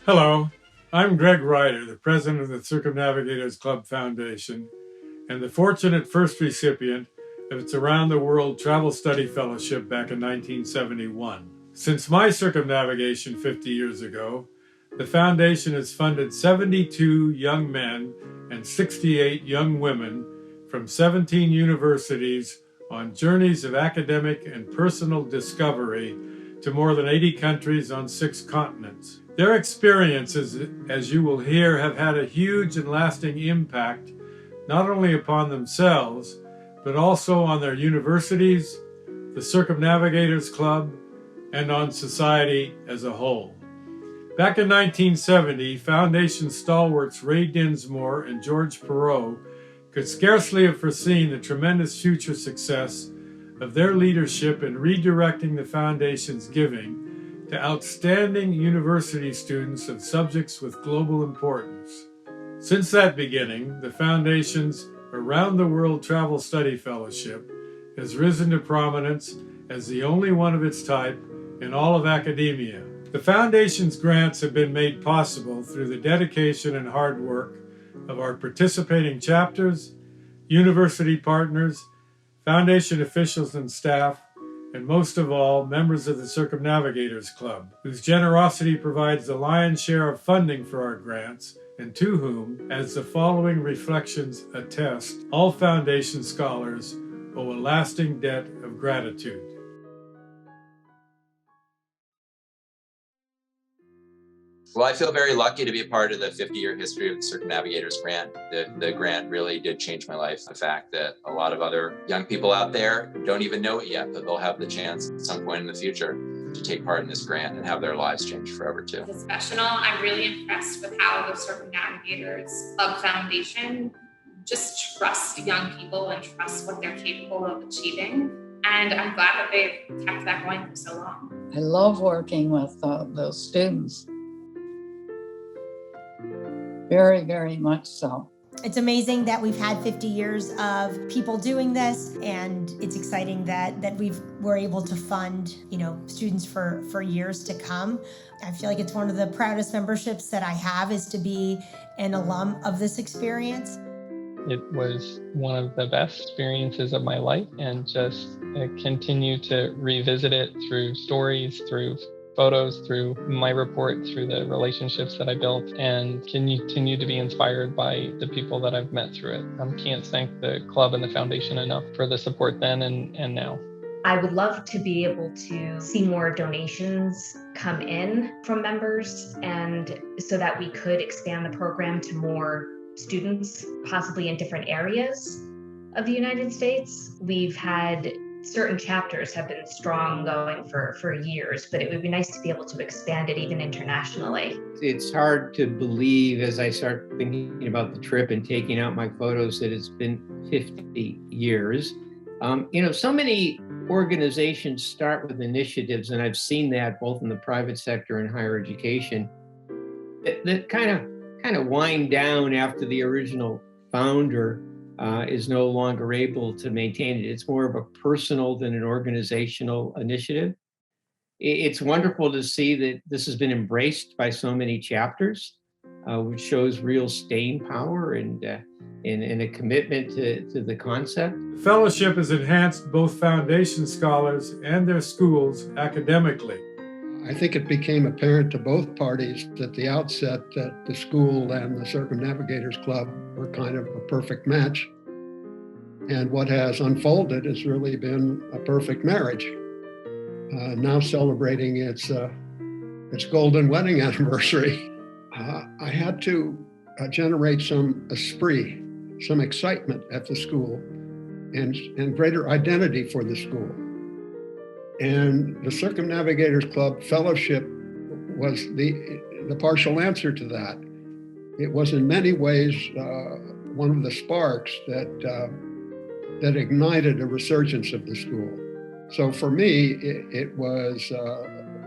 Hello, I'm Greg Ryder, the president of the Circumnavigators Club Foundation and the fortunate first recipient of its Around the World Travel Study Fellowship back in 1971. Since my circumnavigation 50 years ago, the foundation has funded 72 young men and 68 young women from 17 universities on journeys of academic and personal discovery to more than 80 countries on 6 continents. Their experiences, as you will hear, have had a huge and lasting impact not only upon themselves, but also on their universities, the Circumnavigators Club, and on society as a whole. Back in 1970, Foundation stalwarts Ray Dinsmore and George Perot could scarcely have foreseen the tremendous future success of their leadership in redirecting the Foundation's giving to outstanding university students of subjects with global importance. Since that beginning, the Foundation's Around the World Travel Study Fellowship has risen to prominence as the only one of its type in all of academia. The Foundation's grants have been made possible through the dedication and hard work of our participating chapters, university partners, Foundation officials and staff, and most of all, members of the Circumnavigators Club, whose generosity provides the lion's share of funding for our grants, and to whom, as the following reflections attest, all Foundation scholars owe a lasting debt of gratitude. Well, I feel very lucky to be a part of the 50-year history of the Circumnavigators grant. The grant really did change my life. The fact that a lot of other young people out there don't even know it yet, but they'll have the chance at some point in the future to take part in this grant and have their lives changed forever too. As a professional, I'm really impressed with how the Circumnavigators Club Foundation just trusts young people and trusts what they're capable of achieving. And I'm glad that they've kept that going for so long. I love working with those students. Very, very much so. It's amazing that we've had 50 years of people doing this, and it's exciting that we're able to fund, students for years to come. I feel like it's one of the proudest memberships that I have is to be an alum of this experience. It was one of the best experiences of my life, and just continue to revisit it through stories, through photos, through my report, through the relationships that I built, and continue to be inspired by the people that I've met through it. I can't thank the club and the foundation enough for the support then and now. I would love to be able to see more donations come in from members, and so that we could expand the program to more students, possibly in different areas of the United States. We've had certain chapters have been strong going for years, but it would be nice to be able to expand it even internationally. It's hard to believe as I start thinking about the trip and taking out my photos that it's been 50 years. So many organizations start with initiatives, and I've seen that both in the private sector and higher education, that kind of wind down after the original founder is no longer able to maintain it. It's more of a personal than an organizational initiative. It's wonderful to see that this has been embraced by so many chapters, which shows real staying power and a commitment to the concept. The fellowship has enhanced both Foundation scholars and their schools academically. I think it became apparent to both parties at the outset that the school and the Circumnavigators Club were kind of a perfect match. And what has unfolded has really been a perfect marriage. Now celebrating its golden wedding anniversary, I had to generate some esprit, some excitement at the school, and greater identity for the school. And the Circumnavigators Club Fellowship was the partial answer to that. It was in many ways one of the sparks that ignited a resurgence of the school. So for me, it was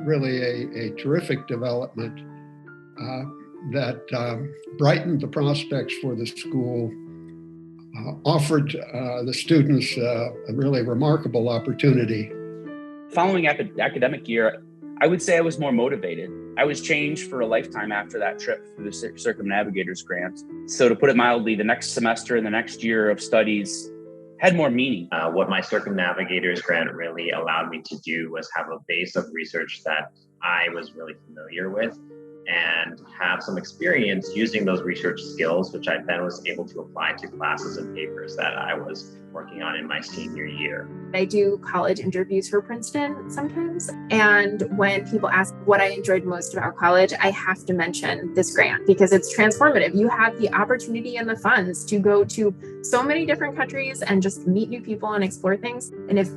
really a terrific development that brightened the prospects for the school, offered the students a really remarkable opportunity. Following academic year, I would say I was more motivated. I was changed for a lifetime after that trip through the Circumnavigators grant. So to put it mildly, the next semester and the next year of studies had more meaning. What my Circumnavigators grant really allowed me to do was have a base of research that I was really familiar with and have some experience using those research skills, which I then was able to apply to classes and papers that I was working on in my senior year. I do college interviews for Princeton sometimes. And when people ask what I enjoyed most about college, I have to mention this grant because it's transformative. You have the opportunity and the funds to go to so many different countries and just meet new people and explore things. And if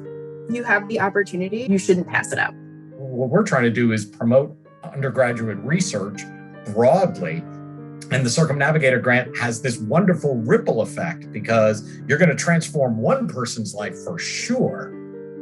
you have the opportunity, you shouldn't pass it up. What we're trying to do is promote undergraduate research broadly. And the Circumnavigator grant has this wonderful ripple effect because you're going to transform one person's life for sure.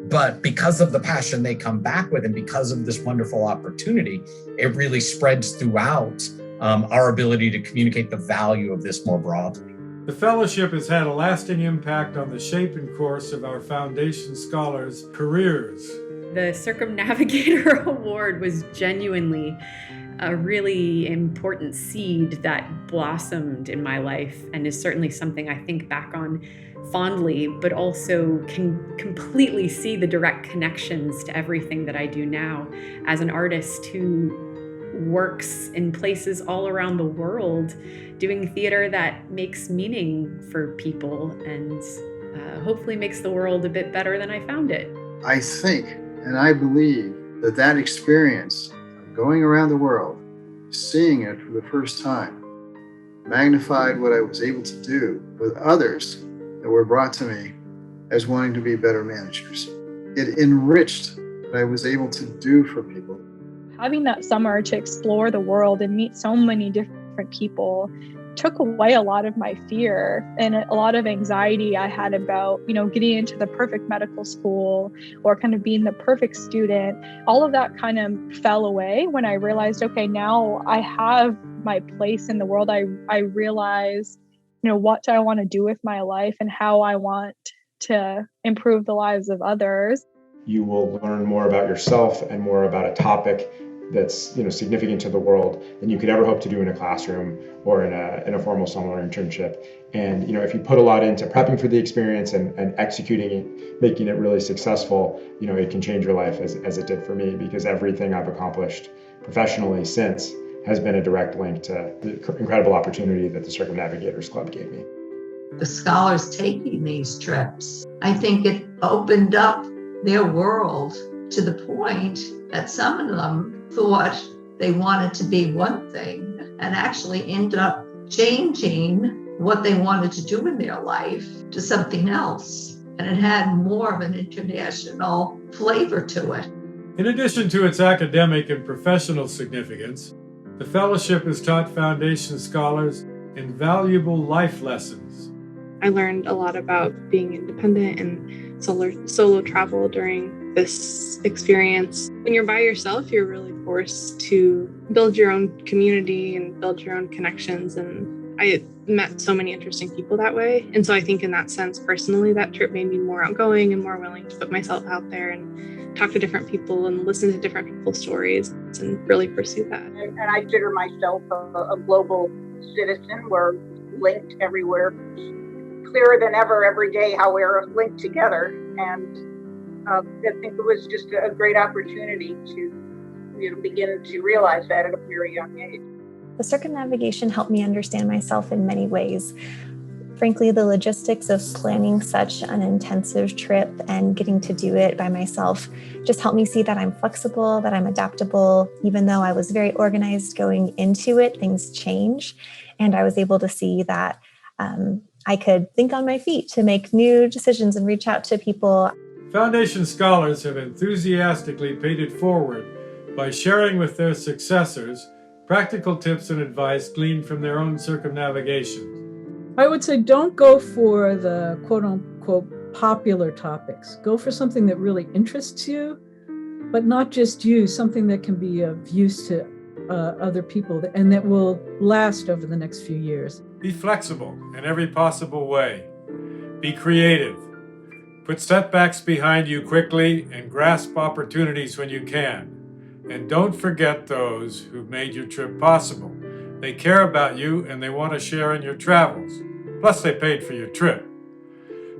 But because of the passion they come back with and because of this wonderful opportunity, it really spreads throughout our ability to communicate the value of this more broadly. The fellowship has had a lasting impact on the shape and course of our foundation scholars' careers. The Circumnavigator Award was genuinely a really important seed that blossomed in my life and is certainly something I think back on fondly, but also can completely see the direct connections to everything that I do now as an artist who works in places all around the world doing theater that makes meaning for people and hopefully makes the world a bit better than I found it. I think and I believe that that experience of going around the world, seeing it for the first time, magnified what I was able to do with others that were brought to me as wanting to be better managers. It enriched what I was able to do for people. Having that summer to explore the world and meet so many different people took away a lot of my fear and a lot of anxiety I had about, getting into the perfect medical school or kind of being the perfect student. All of that kind of fell away when I realized, okay, now I have my place in the world. I realize, what do I want to do with my life and how I want to improve the lives of others. You will learn more about yourself and more about a topic that's significant to the world than you could ever hope to do in a classroom or in a formal summer internship. And if you put a lot into prepping for the experience and executing it, making it really successful, it can change your life as it did for me, because everything I've accomplished professionally since has been a direct link to the incredible opportunity that the Circumnavigators Club gave me. The scholars taking these trips, I think it opened up their world to the point that some of them thought they wanted to be one thing and actually ended up changing what they wanted to do in their life to something else. And it had more of an international flavor to it. In addition to its academic and professional significance, the fellowship has taught foundation scholars invaluable life lessons. I learned a lot about being independent and solo travel during this experience. When you're by yourself, you're really forced to build your own community and build your own connections. And I met so many interesting people that way. And so I think in that sense, personally, that trip made me more outgoing and more willing to put myself out there and talk to different people and listen to different people's stories and really pursue that. And I consider myself a global citizen. We're linked everywhere, clearer than ever every day how we're linked together. And I think it was just a great opportunity to begin to realize that at a very young age. The circumnavigation helped me understand myself in many ways. Frankly, the logistics of planning such an intensive trip and getting to do it by myself just helped me see that I'm flexible, that I'm adaptable. Even though I was very organized going into it, things change. And I was able to see that I could think on my feet to make new decisions and reach out to people. Foundation scholars have enthusiastically paid it forward by sharing with their successors practical tips and advice gleaned from their own circumnavigations. I would say don't go for the quote-unquote popular topics. Go for something that really interests you, but not just you, something that can be of use to other people and that will last over the next few years. Be flexible in every possible way. Be creative. Put setbacks behind you quickly and grasp opportunities when you can. And don't forget those who made your trip possible. They care about you and they want to share in your travels. Plus, they paid for your trip.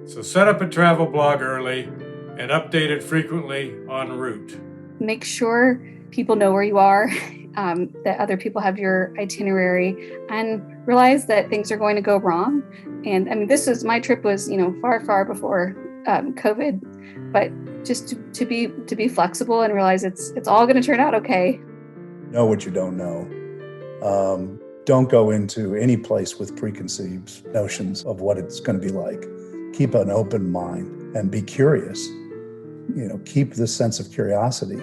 So set up a travel blog early and update it frequently en route. Make sure people know where you are, that other people have your itinerary, and realize that things are going to go wrong. And I mean, my trip was, far before COVID, but just to be flexible and realize it's all going to turn out okay. Know what you don't know. Don't go into any place with preconceived notions of what it's going to be like. Keep an open mind and be curious. Keep this sense of curiosity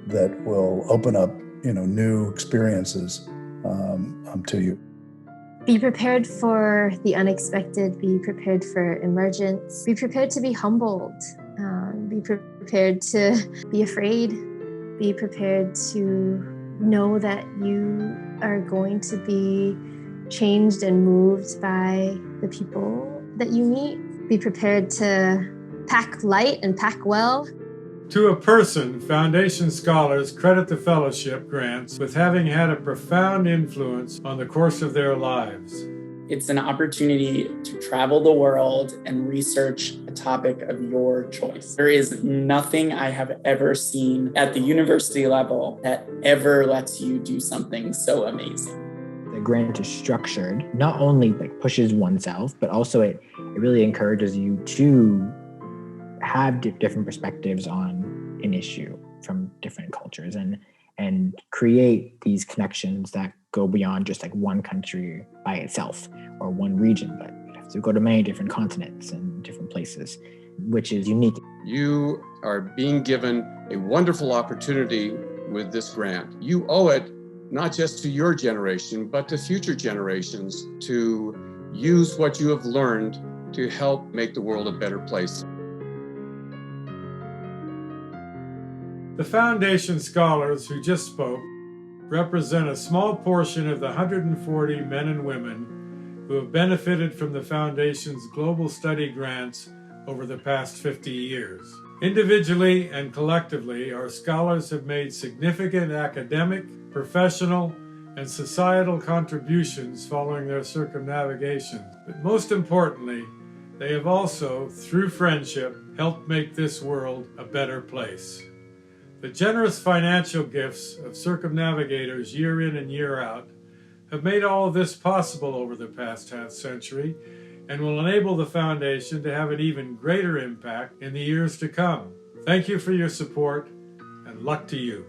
that will open up, new experiences to you. Be prepared for the unexpected. Be prepared for emergence. Be prepared to be humbled. Be prepared to be afraid. Be prepared to know that you are going to be changed and moved by the people that you meet. Be prepared to pack light and pack well. To a person, Foundation scholars credit the fellowship grants with having had a profound influence on the course of their lives. It's an opportunity to travel the world and research a topic of your choice. There is nothing I have ever seen at the university level that ever lets you do something so amazing. The grant is structured, not only pushes oneself, but also it really encourages you to have different perspectives on an issue from different cultures and create these connections that go beyond just one country by itself or one region, but you have to go to many different continents and different places, which is unique. You are being given a wonderful opportunity with this grant. You owe it not just to your generation, but to future generations to use what you have learned to help make the world a better place. The Foundation scholars who just spoke represent a small portion of the 140 men and women who have benefited from the Foundation's global study grants over the past 50 years. Individually and collectively, our scholars have made significant academic, professional, and societal contributions following their circumnavigation. But most importantly, they have also, through friendship, helped make this world a better place. The generous financial gifts of circumnavigators year in and year out have made all of this possible over the past half century and will enable the Foundation to have an even greater impact in the years to come. Thank you for your support and luck to you.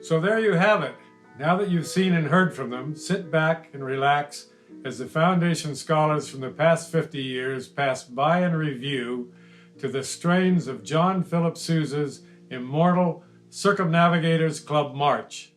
So there you have it. Now that you've seen and heard from them, sit back and relax as the Foundation scholars from the past 50 years pass by and review to the strains of John Philip Sousa's immortal Circumnavigators Club March.